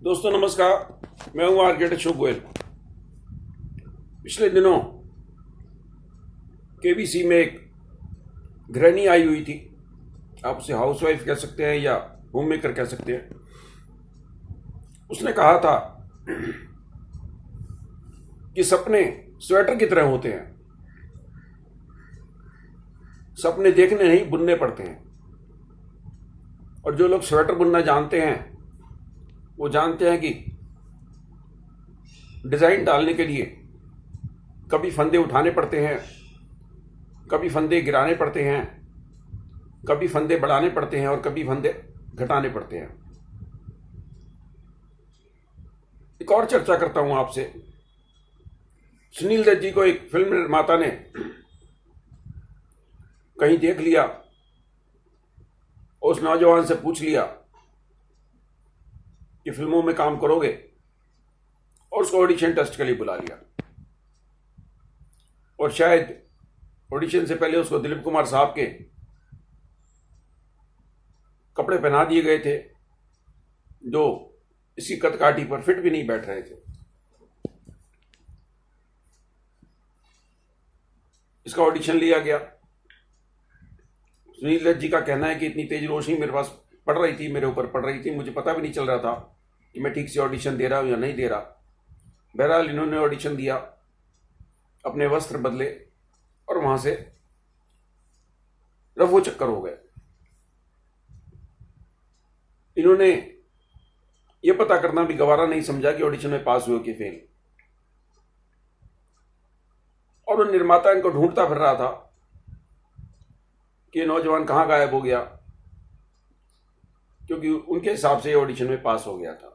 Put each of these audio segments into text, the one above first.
दोस्तों नमस्कार, मैं हूं आर्किटेक्ट अशोक गोयल। पिछले दिनों केबीसी में एक गृहिणी आई हुई थी। आप उसे हाउसवाइफ कह सकते हैं या होम मेकर कह सकते हैं। उसने कहा था कि सपने स्वेटर की तरह होते हैं, सपने देखने नहीं बुनने पड़ते हैं। और जो लोग स्वेटर बुनना जानते हैं वो जानते हैं कि डिज़ाइन डालने के लिए कभी फंदे उठाने पड़ते हैं, कभी फंदे गिराने पड़ते हैं, कभी फंदे बढ़ाने पड़ते हैं और कभी फंदे घटाने पड़ते हैं। एक और चर्चा करता हूं आपसे। सुनील दत्त जी को एक फिल्म निर्माता ने कहीं देख लिया, उस नौजवान से पूछ लिया कि फिल्मों में काम करोगे, और उसको ऑडिशन टेस्ट के लिए बुला लिया। और शायद ऑडिशन से पहले उसको दिलीप कुमार साहब के कपड़े पहना दिए गए थे जो इसी कदकाठी पर फिट भी नहीं बैठ रहे थे। इसका ऑडिशन लिया गया। सुनील दत्त जी का कहना है कि इतनी तेज रोशनी मेरे पास पड़ रही थी, मेरे ऊपर पड़ रही थी, मुझे पता भी नहीं चल रहा था कि मैं ठीक से ऑडिशन दे रहा हूं या नहीं दे रहा। बहरहाल इन्होंने ऑडिशन दिया, अपने वस्त्र बदले और वहां से रफू चक्कर हो गए। इन्होंने यह पता करना भी गवारा नहीं समझा कि ऑडिशन में पास हुए कि फेल। और वो निर्माता इनको ढूंढता फिर रहा था कि नौजवान कहां गायब हो गया, क्योंकि उनके हिसाब से ऑडिशन में पास हो गया था।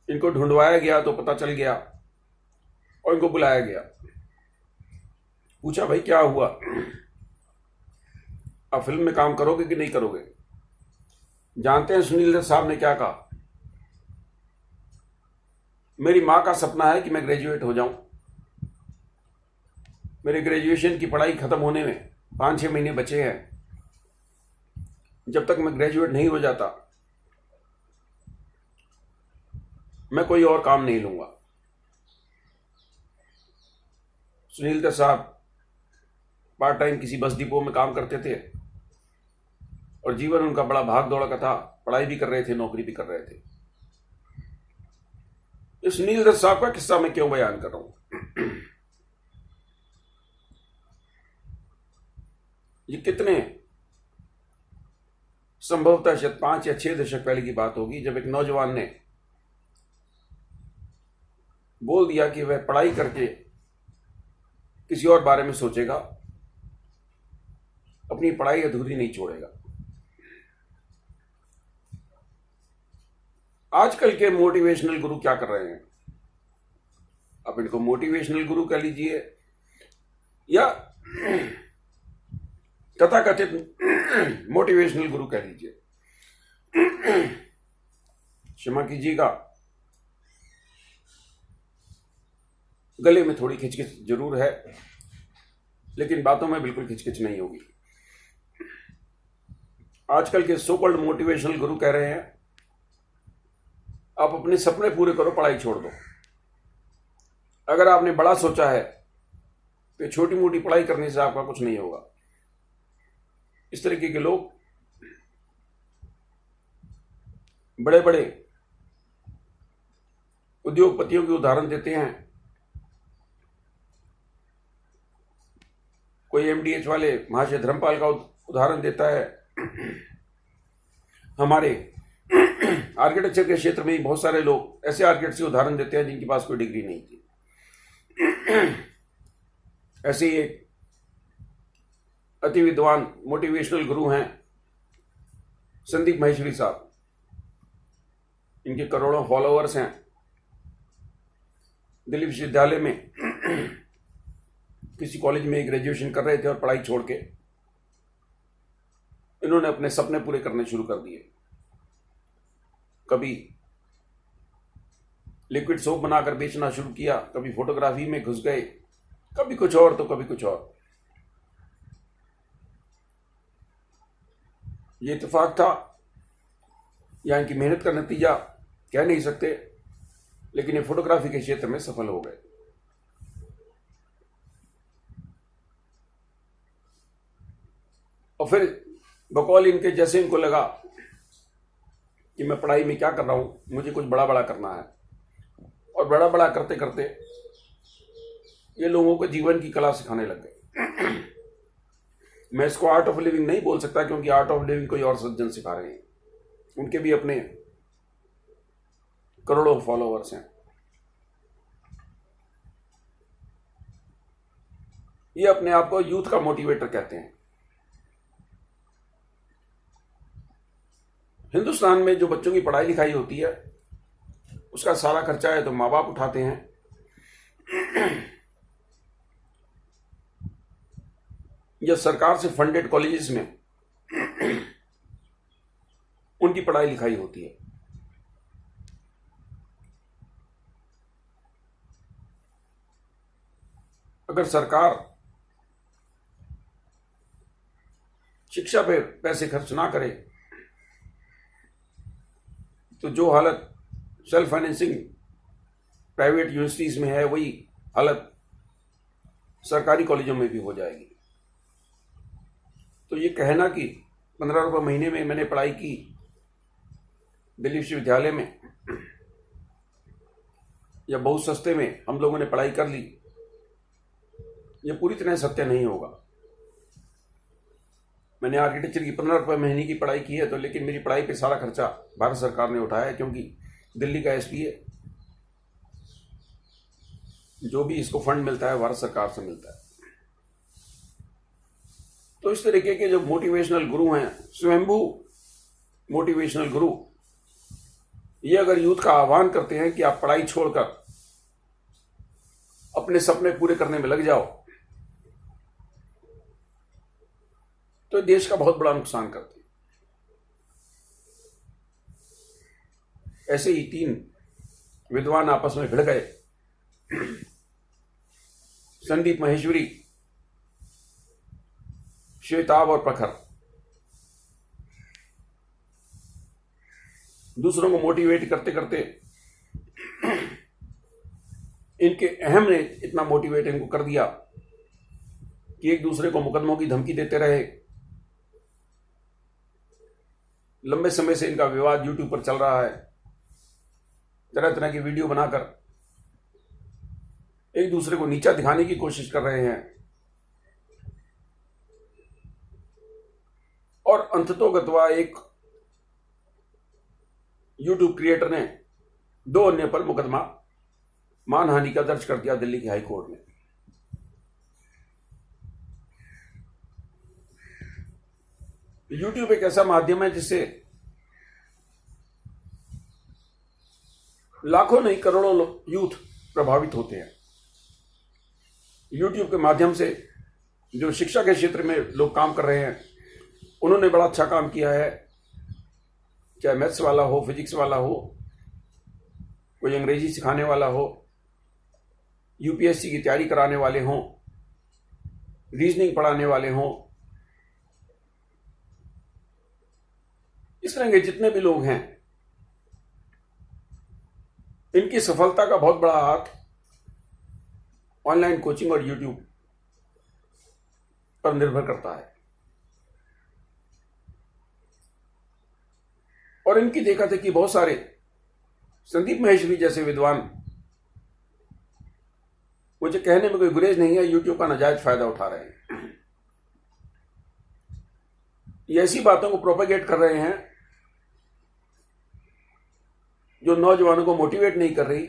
इनको ढूंढवाया गया तो पता चल गया और इनको बुलाया गया। पूछा, भाई क्या हुआ, आप फिल्म में काम करोगे कि नहीं करोगे? जानते हैं सुनील दत्त साहब ने क्या कहा? मेरी मां का सपना है कि मैं ग्रेजुएट हो जाऊं। मेरे ग्रेजुएशन की पढ़ाई खत्म होने में 5-6 महीने बचे हैं। जब तक मैं ग्रेजुएट नहीं हो जाता मैं कोई और काम नहीं लूंगा। सुनील दत्त साहब पार्ट टाइम किसी बस डिपो में काम करते थे और जीवन उनका बड़ा भाग दौड़ का था। पढ़ाई भी कर रहे थे, नौकरी भी कर रहे थे। ये सुनील दत्त साहब का किस्सा मैं क्यों बयान कर रहा हूं? ये कितने संभवतः शायद 5 या 6 दशक पहले की बात होगी, जब एक नौजवान ने बोल दिया कि वह पढ़ाई करके किसी और बारे में सोचेगा, अपनी पढ़ाई अधूरी नहीं छोड़ेगा। आजकल के मोटिवेशनल गुरु क्या कर रहे हैं? आप इनको मोटिवेशनल गुरु कह लीजिए या तथाकथित मोटिवेशनल गुरु कह लीजिए, क्षमा कीजिएगा, गले में थोड़ी खिचखिच जरूर है, लेकिन बातों में बिल्कुल खिचखिच नहीं होगी। आजकल के सो कॉल्ड मोटिवेशनल गुरु कह रहे हैं आप अपने सपने पूरे करो, पढ़ाई छोड़ दो। अगर आपने बड़ा सोचा है तो छोटी मोटी पढ़ाई करने से आपका कुछ नहीं होगा। इस तरीके के लोग बड़े बड़े उद्योगपतियों के उदाहरण देते हैं। कोई एमडीएच वाले महाशय धर्मपाल का उदाहरण देता है। हमारे आर्किटेक्चर के क्षेत्र में बहुत सारे लोग ऐसे आर्किटेक्ट के उदाहरण देते हैं जिनके पास कोई डिग्री नहीं थी। ऐसे ही एक अति विद्वान मोटिवेशनल गुरु हैं संदीप महेश्वरी साहब। इनके करोड़ों फॉलोअर्स हैं। दिल्ली विश्वविद्यालय में किसी कॉलेज में ग्रेजुएशन कर रहे थे और पढ़ाई छोड़ के इन्होंने अपने सपने पूरे करने शुरू कर दिए। कभी लिक्विड सोप बनाकर बेचना शुरू किया, कभी फोटोग्राफी में घुस गए, कभी कुछ और तो कभी कुछ और। ये इत्तेफाक था या इनकी मेहनत का नतीजा कह नहीं सकते, लेकिन ये फोटोग्राफी के क्षेत्र में सफल हो गए। और फिर बकौल इनके, जैसे इनको लगा कि मैं पढ़ाई में क्या कर रहा हूं, मुझे कुछ बड़ा बड़ा करना है, और बड़ा बड़ा करते करते ये लोगों को जीवन की कला सिखाने लग गए। मैं इसको आर्ट ऑफ लिविंग नहीं बोल सकता, क्योंकि आर्ट ऑफ लिविंग कोई और सज्जन सिखा रहे हैं, उनके भी अपने करोड़ों फॉलोअर्स हैं। ये अपने आप को यूथ का मोटिवेटर कहते हैं। हिंदुस्तान में जो बच्चों की पढ़ाई लिखाई होती है, उसका सारा खर्चा है तो माँ बाप उठाते हैं। या सरकार से फंडेड कॉलेजेस में उनकी पढ़ाई लिखाई होती है। अगर सरकार शिक्षा पे पैसे खर्च ना करे तो जो हालत सेल्फ फाइनेंसिंग प्राइवेट यूनिवर्सिटीज में है, वही हालत सरकारी कॉलेजों में भी हो जाएगी। तो ये कहना कि 15 रुपये महीने में मैंने पढ़ाई की दिल्ली विश्वविद्यालय में, या बहुत सस्ते में हम लोगों ने पढ़ाई कर ली, ये पूरी तरह सत्य नहीं होगा। मैंने आर्किटेक्चर की 15 रुपये महीने की पढ़ाई की है, तो लेकिन मेरी पढ़ाई पे सारा खर्चा भारत सरकार ने उठाया है, क्योंकि दिल्ली का एसपीए, जो भी इसको फंड मिलता है भारत सरकार से मिलता है। तो इस तरीके के जो मोटिवेशनल गुरु हैं, स्वयंभू मोटिवेशनल गुरु, ये अगर यूथ का आह्वान करते हैं कि आप पढ़ाई छोड़कर अपने सपने पूरे करने में लग जाओ, तो देश का बहुत बड़ा नुकसान करते हैं। ऐसे ही 3 विद्वान आपस में भिड़ गए, संदीप महेश्वरी, श्वेताब और प्रखर। दूसरों को मोटिवेट करते करते इनके अहम ने इतना मोटिवेट इनको कर दिया कि एक दूसरे को मुकदमों की धमकी देते रहे। लंबे समय से इनका विवाद यूट्यूब पर चल रहा है, तरह तरह की वीडियो बनाकर एक दूसरे को नीचा दिखाने की कोशिश कर रहे हैं, और अंततोगत्वा एक यूट्यूब क्रिएटर ने 2 अन्य पर मुकदमा मानहानि का दर्ज कर दिया दिल्ली की हाई कोर्ट में। यूट्यूब एक ऐसा माध्यम है जिससे लाखों नहीं करोड़ों यूथ प्रभावित होते हैं। यूट्यूब के माध्यम से जो शिक्षा के क्षेत्र में लोग काम कर रहे हैं, उन्होंने बड़ा अच्छा काम किया है। चाहे मैथ्स वाला हो, फिजिक्स वाला हो, कोई अंग्रेजी सिखाने वाला हो, यूपीएससी की तैयारी कराने वाले हों, रीजनिंग पढ़ाने वाले हों, इस तरह के जितने भी लोग हैं, इनकी सफलता का बहुत बड़ा हाथ ऑनलाइन कोचिंग और यूट्यूब पर निर्भर करता है। और इनकी देखा था कि बहुत सारे संदीप महेश्वरी जैसे विद्वान, मुझे कहने में कोई गुरेज नहीं है, यूट्यूब का नाजायज फायदा उठा रहे हैं। ये ऐसी बातों को प्रोपेगेट कर रहे हैं जो नौजवानों को मोटिवेट नहीं कर रही,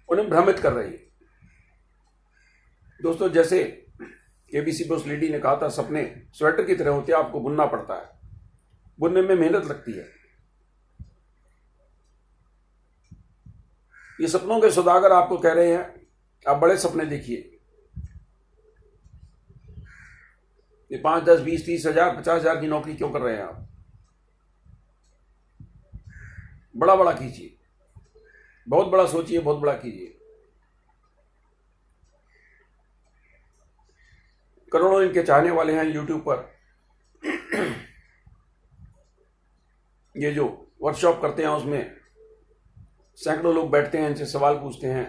उन्हें भ्रमित कर रही है। दोस्तों, जैसे केबीसी बोस लेडी ने कहा था, सपने स्वेटर की तरह होते हैं, आपको बुनना पड़ता है, बुनने में मेहनत लगती है। ये सपनों के सौदागर आपको कह रहे हैं आप बड़े सपने देखिए। ये 5, 10, 20, 30 हजार, 50 हजार की नौकरी क्यों कर रहे हैं आप? बड़ा बड़ा कीजिए, बहुत बड़ा सोचिए, बहुत बड़ा कीजिए। करोड़ों इनके चाहने वाले हैं यूट्यूब पर। ये जो वर्कशॉप करते हैं उसमें सैकड़ों लोग बैठते हैं, इनसे सवाल पूछते हैं।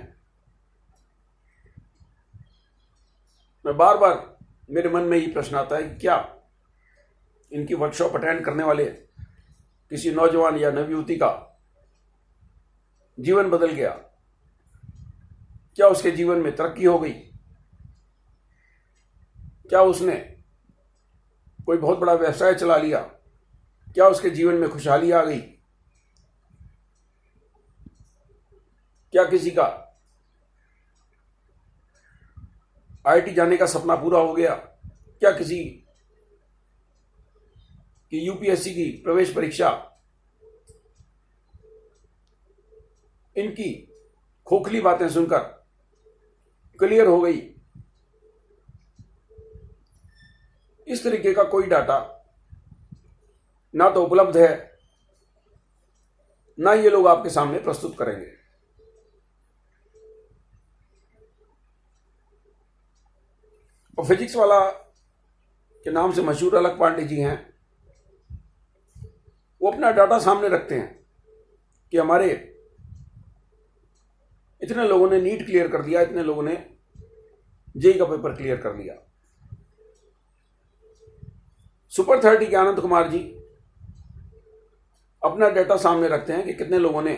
मैं बार बार मेरे मन में ये प्रश्न आता है कि क्या इनकी वर्कशॉप अटेंड करने वाले किसी नौजवान या नवयुवती का जीवन बदल गया? क्या उसके जीवन में तरक्की हो गई? क्या उसने कोई बहुत बड़ा व्यवसाय चला लिया? क्या उसके जीवन में खुशहाली आ गई? क्या किसी का आईआईटी जाने का सपना पूरा हो गया? क्या किसी की यूपीएससी की प्रवेश परीक्षा इनकी खोखली बातें सुनकर क्लियर हो गई? इस तरीके का कोई डाटा ना तो उपलब्ध है, ना ये लोग आपके सामने प्रस्तुत करेंगे। और फिजिक्स वाला के नाम से मशहूर अलक पांडे जी हैं, वो अपना डाटा सामने रखते हैं कि हमारे इतने लोगों ने नीट क्लियर कर दिया, इतने लोगों ने जेई का पेपर क्लियर कर लिया। सुपर 30 के आनंद कुमार जी अपना डाटा सामने रखते हैं कि कितने लोगों ने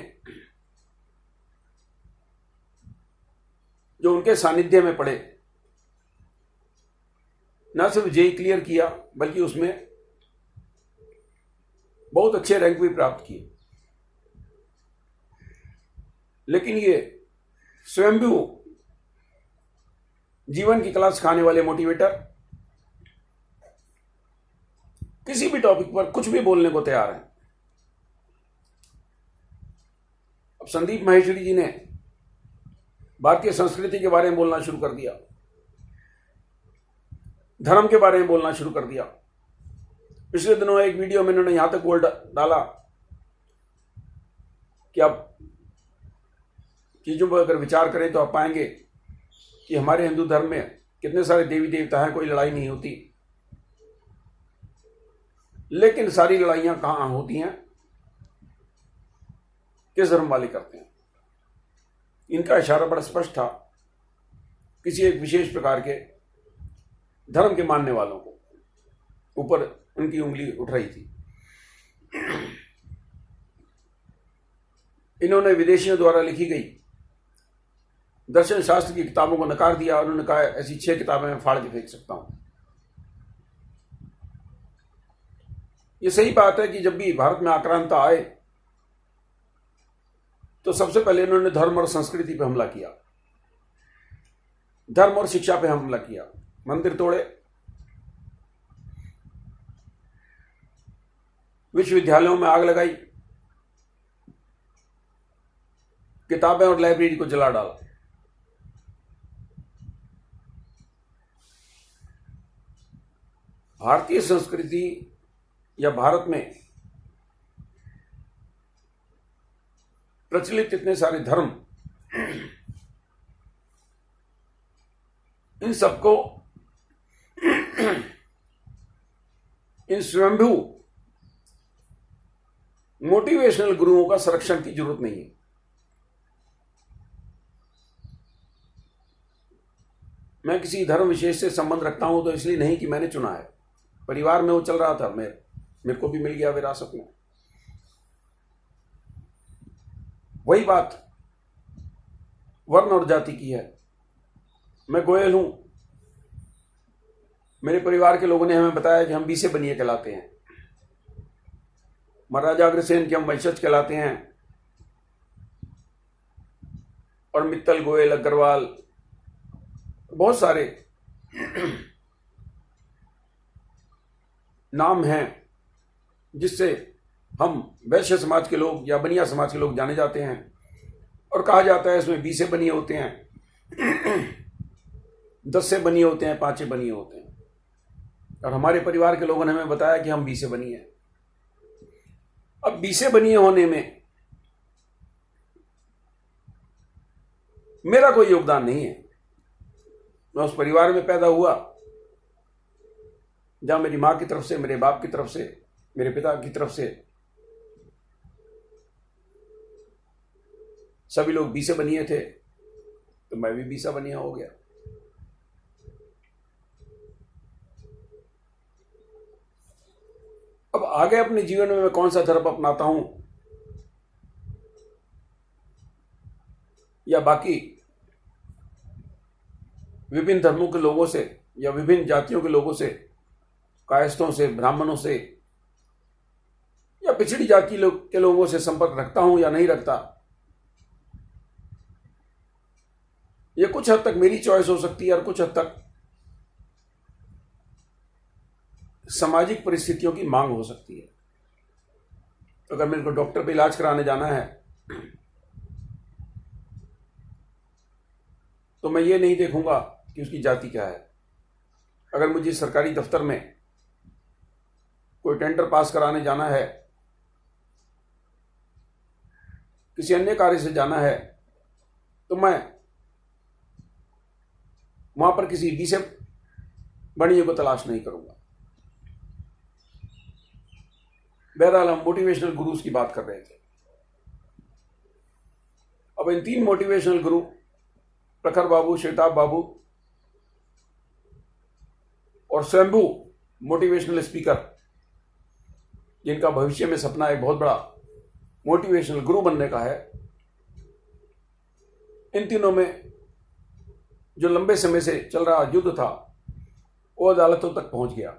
जो उनके सानिध्य में पढ़े न सिर्फ जेई क्लियर किया बल्कि उसमें बहुत अच्छे रैंक भी प्राप्त किए। लेकिन ये स्वयंभू जीवन की कला सिखाने वाले मोटिवेटर किसी भी टॉपिक पर कुछ भी बोलने को तैयार हैं। अब संदीप माहेश्वरी जी ने भारतीय संस्कृति के बारे में बोलना शुरू कर दिया, धर्म के बारे में बोलना शुरू कर दिया। पिछले दिनों एक वीडियो में इन्होंने यहां तक बोल डाला कि आप चीजों पर अगर विचार करें तो आप पाएंगे कि हमारे हिंदू धर्म में कितने सारे देवी देवता हैं, कोई लड़ाई नहीं होती। लेकिन सारी लड़ाइयां कहां होती हैं? किस धर्म वाले करते हैं? इनका इशारा बड़ा स्पष्ट था, किसी एक विशेष प्रकार के धर्म के मानने वालों को ऊपर उनकी उंगली उठ रही थी। इन्होंने विदेशियों द्वारा लिखी गई दर्शन शास्त्र की किताबों को नकार दिया। उन्होंने कहा ऐसी 6 किताबें मैं फाड़ के फेंक सकता हूं। यह सही बात है कि जब भी भारत में आक्रांता आए तो सबसे पहले इन्होंने धर्म और संस्कृति पर हमला किया, धर्म और शिक्षा पे हमला किया, मंदिर तोड़े, विश्वविद्यालयों में आग लगाई, किताबें और लाइब्रेरी को जला डाला। भारतीय संस्कृति या भारत में प्रचलित इतने सारे धर्म, इन सबको इन स्वयंभू मोटिवेशनल गुरुओं का संरक्षण की जरूरत नहीं है। मैं किसी धर्म विशेष से संबंध रखता हूं तो इसलिए नहीं कि मैंने चुना है, परिवार में वो चल रहा था, मेरे को भी मिल गया विरासत में। वही बात वर्ण और जाति की है। मैं गोयल हूं, मेरे परिवार के लोगों ने हमें बताया कि हम बीसे बनिए कहलाते हैं, महाराजा अग्रसेन के हम वंशज कहलाते हैं, और मित्तल, गोयल, अग्रवाल, बहुत सारे नाम हैं जिससे हम वैश्य समाज के लोग या बनिया समाज के लोग जाने जाते हैं। और कहा जाता है इसमें 20 बनिए होते हैं, 10 बनिए होते हैं, 5 बनिए होते हैं। और हमारे परिवार के लोगों ने हमें बताया कि हम 20 बनिए हैं। अब 20 बनिए होने में मेरा कोई योगदान नहीं है। मैं उस परिवार में पैदा हुआ जहां मेरी मां की तरफ से, मेरे बाप की तरफ से, मेरे पिता की तरफ से सभी लोग बी से बनिए थे, तो मैं भी बी सा बनिया हो गया। अब आगे अपने जीवन में मैं कौन सा धर्म अपनाता हूं या बाकी विभिन्न धर्मों के लोगों से या विभिन्न जातियों के लोगों से, कायस्थों से, ब्राह्मणों से या पिछड़ी जाति के लोगों से संपर्क रखता हूं या नहीं रखता, ये कुछ हद तक मेरी चॉइस हो सकती है और कुछ हद तक सामाजिक परिस्थितियों की मांग हो सकती है। अगर मेरे को डॉक्टर पे इलाज कराने जाना है तो मैं ये नहीं देखूंगा कि उसकी जाति क्या है। अगर मुझे सरकारी दफ्तर में कोई टेंडर पास कराने जाना है, किसी अन्य कार्य से जाना है, तो मैं वहां पर किसी बी से बनिए को तलाश नहीं करूंगा। बहरहाल हम मोटिवेशनल गुरुज की बात कर रहे थे। अब इन 3 मोटिवेशनल गुरु, प्रखर बाबू, श्वेताब बाबू और स्वयंभू मोटिवेशनल स्पीकर, जिनका भविष्य में सपना एक बहुत बड़ा मोटिवेशनल गुरु बनने का है, इन तीनों में जो लंबे समय से चल रहा युद्ध था वो अदालतों तक पहुंच गया।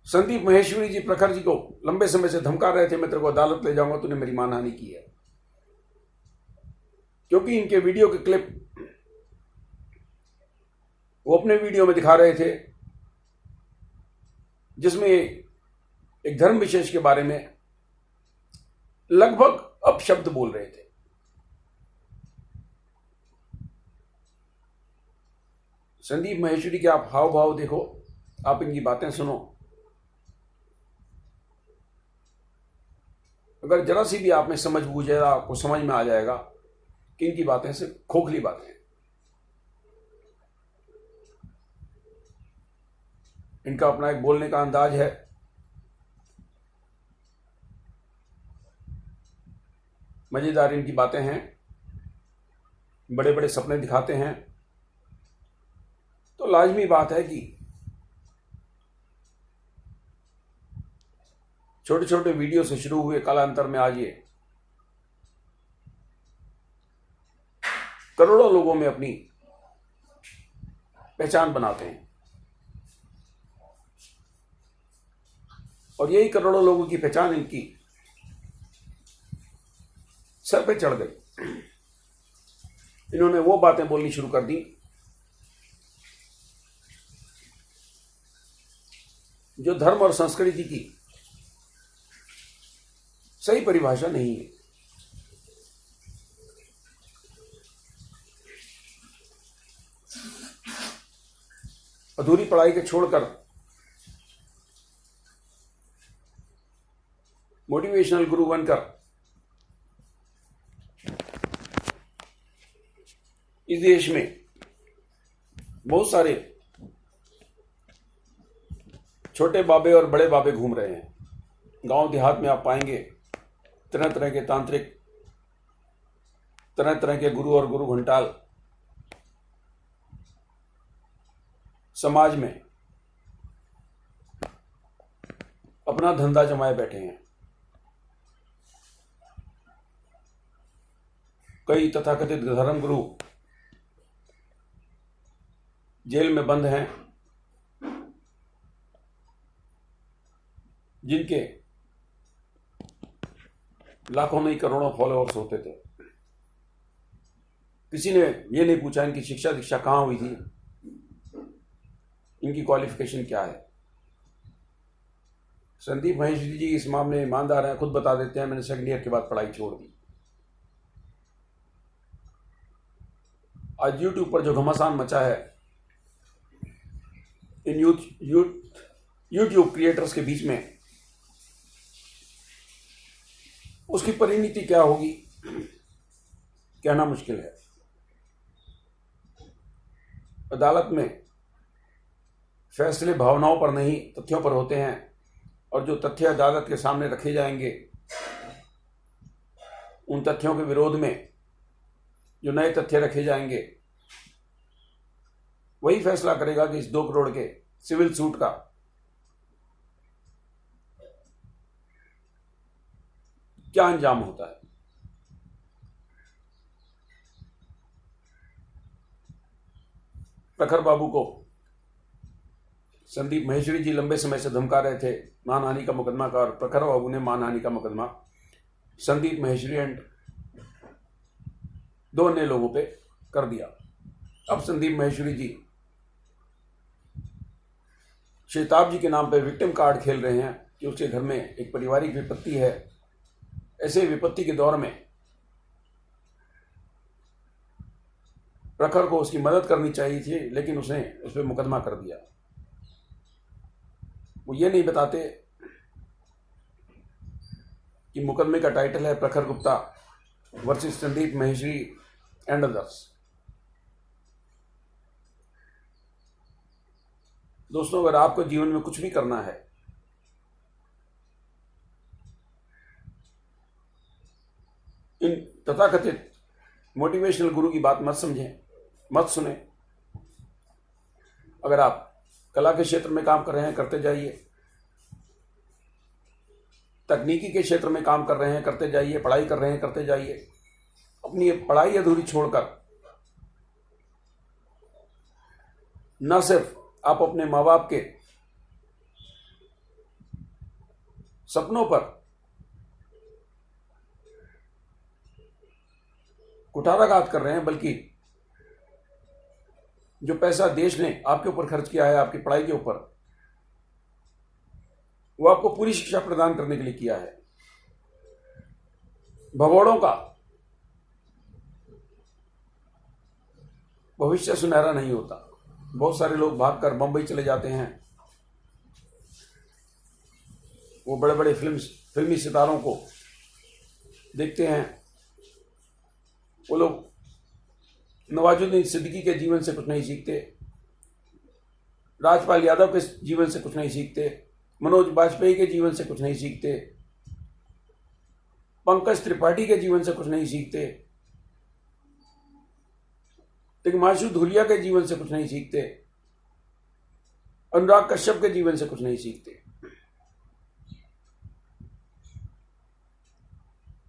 संदीप महेश्वरी जी प्रखर जी को लंबे समय से धमका रहे थे, मैं तेरे को अदालत ले जाऊंगा, तूने मेरी मानहानि की है। क्योंकि इनके वीडियो के क्लिप वो अपने वीडियो में दिखा रहे थे जिसमें एक धर्म विशेष के बारे में लगभग अपशब्द बोल रहे थे। संदीप महेश्वरी के आप हाव भाव देखो, आप इनकी बातें सुनो, अगर जरा सी भी आप में समझ बूझेगा, आपको समझ में आ जाएगा कि इनकी बातें सिर्फ खोखली बातें हैं। इनका अपना एक बोलने का अंदाज है, मजेदार इनकी बातें हैं, बड़े बड़े सपने दिखाते हैं। तो लाजमी बात है कि छोटे छोटे वीडियो से शुरू हुए कालांतर में आज ये करोड़ों लोगों में अपनी पहचान बनाते हैं और यही करोड़ों लोगों की पहचान इनकी सर पे चढ़ गई। इन्होंने वो बातें बोलनी शुरू कर दी जो धर्म और संस्कृति की सही परिभाषा नहीं है। अधूरी पढ़ाई के छोड़कर मोटिवेशनल गुरु बनकर इस देश में बहुत सारे छोटे बाबे और बड़े बाबे घूम रहे हैं। गांव देहात में आप पाएंगे तरह तरह के तांत्रिक, तरह तरह के गुरु और गुरु घंटाल समाज में अपना धंधा जमाए बैठे हैं। कई तथाकथित धर्म गुरु जेल में बंद हैं, जिनके लाखों नहीं करोड़ों फॉलोअर्स होते थे। किसी ने ये नहीं पूछा इनकी शिक्षा दीक्षा कहाँ हुई थी, इनकी क्वालिफिकेशन क्या है। संदीप महेश्वरी जी इस मामले में ईमानदार हैं, खुद बता देते हैं मैंने सेकंड ईयर के बाद पढ़ाई छोड़ दी। आज यूट्यूब पर जो घमासान मचा है इन यूट्यूब क्रिएटर्स के बीच में, उसकी परिणति क्या होगी कहना मुश्किल है। अदालत में फैसले भावनाओं पर नहीं तथ्यों पर होते हैं और जो तथ्य अदालत के सामने रखे जाएंगे उन तथ्यों के विरोध में जो नए तथ्य रखे जाएंगे, वही फैसला करेगा कि इस 2 करोड़ के सिविल सूट का क्या अंजाम होता है। प्रखर बाबू को संदीप माहेश्वरी जी लंबे समय से धमका रहे थे मानहानि का मुकदमा का, और प्रखर बाबू ने मानहानि का मुकदमा संदीप माहेश्वरी एंड 2 अन्य लोगों पे कर दिया। अब संदीप माहेश्वरी जी शेताब जी के नाम पे विक्टिम कार्ड खेल रहे हैं कि उसके घर में एक पारिवारिक विपत्ति है। ऐसे विपत्ति के दौर में प्रखर को उसकी मदद करनी चाहिए थी, लेकिन उसने उस पर मुकदमा कर दिया। वो ये नहीं बताते कि मुकदमे का टाइटल है प्रखर Gupta versus Sandeep Maheshwari and others. दोस्तों, अगर आपको जीवन में कुछ भी करना है, इन तथाकथित मोटिवेशनल गुरु की बात मत समझें, मत सुने। अगर आप कला के क्षेत्र में काम कर रहे हैं, करते जाइए। तकनीकी के क्षेत्र में काम कर रहे हैं, करते जाइए। पढ़ाई कर रहे हैं, करते जाइए। अपनी पढ़ाई अधूरी छोड़कर न सिर्फ आप अपने माँ बाप के सपनों पर कुठाराघात कर रहे हैं, बल्कि जो पैसा देश ने आपके ऊपर खर्च किया है, आपकी पढ़ाई के ऊपर, वो आपको पूरी शिक्षा प्रदान करने के लिए किया है। भगोड़ों का भविष्य सुनहरा नहीं होता। बहुत सारे लोग भागकर बंबई चले जाते हैं। वो बड़े बड़े फिल्मी सितारों को देखते हैं। वो लोग नवाजुद्दीन सिद्दीकी के जीवन से कुछ नहीं सीखते, राजपाल यादव के जीवन से कुछ नहीं सीखते, मनोज बाजपेयी के जीवन से कुछ नहीं सीखते, पंकज त्रिपाठी के जीवन से कुछ नहीं सीखते, तिग्माशु धूलिया के जीवन से कुछ नहीं सीखते, अनुराग कश्यप के जीवन से कुछ नहीं सीखते।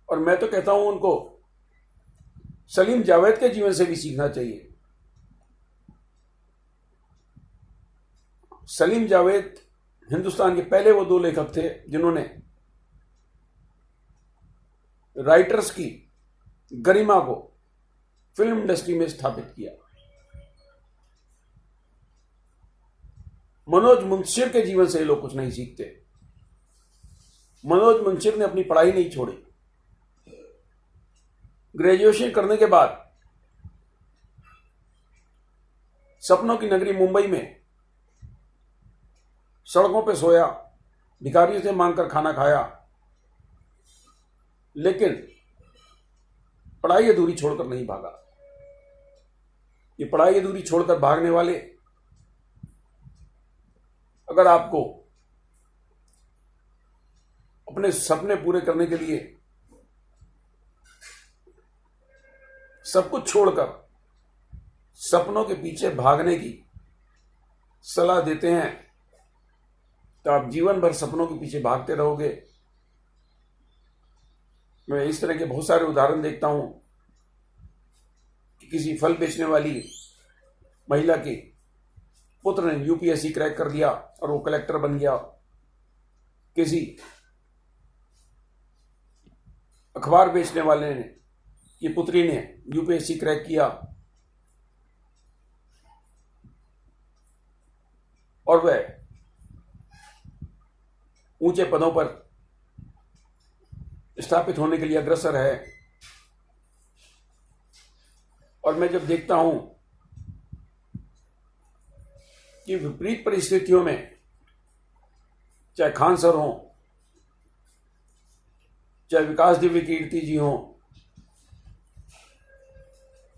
और मैं तो कहता हूं उनको सलीम जावेद के जीवन से भी सीखना चाहिए। सलीम जावेद हिंदुस्तान के पहले वो 2 लेखक थे जिन्होंने राइटर्स की गरिमा को फिल्म इंडस्ट्री में स्थापित किया। मनोज मुंशिर के जीवन से ये लोग कुछ नहीं सीखते। मनोज मुंशिर ने अपनी पढ़ाई नहीं छोड़ी। ग्रेजुएशन करने के बाद सपनों की नगरी मुंबई में सड़कों पे सोया, भिखारियों से मांगकर खाना खाया, लेकिन पढ़ाई अधूरी छोड़कर नहीं भागा। ये पढ़ाई अधूरी छोड़कर भागने वाले, अगर आपको अपने सपने पूरे करने के लिए सब कुछ छोड़कर सपनों के पीछे भागने की सलाह देते हैं, तो आप जीवन भर सपनों के पीछे भागते रहोगे। मैं इस तरह के बहुत सारे उदाहरण देखता हूं कि किसी फल बेचने वाली महिला के पुत्र ने यूपीएससी क्रैक कर दिया और वो कलेक्टर बन गया। किसी अखबार बेचने वाले ने की पुत्री ने यूपीएससी क्रैक किया और वह ऊंचे पदों पर स्थापित होने के लिए अग्रसर है। और मैं जब देखता हूं कि विपरीत परिस्थितियों में, चाहे खान सर हों, चाहे विकास दिव्य कीर्ति जी हों,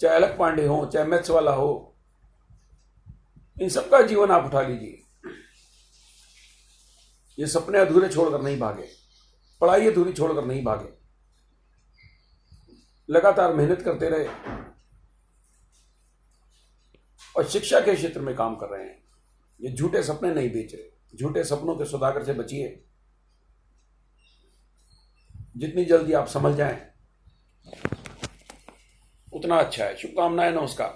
चाहे अलक पांडे हो, चाहे मैथ्स वाला हो, इन सबका जीवन आप उठा लीजिए। ये सपने अधूरे छोड़कर नहीं भागे, पढ़ाई अधूरी छोड़कर नहीं भागे। लगातार मेहनत करते रहे और शिक्षा के क्षेत्र में काम कर रहे हैं। ये झूठे सपने नहीं बेच रहे। झूठे सपनों के सौदागर से बचिए। जितनी जल्दी आप समझ जाएं उतना अच्छा है। शुभकामनाएं। नमस्कार।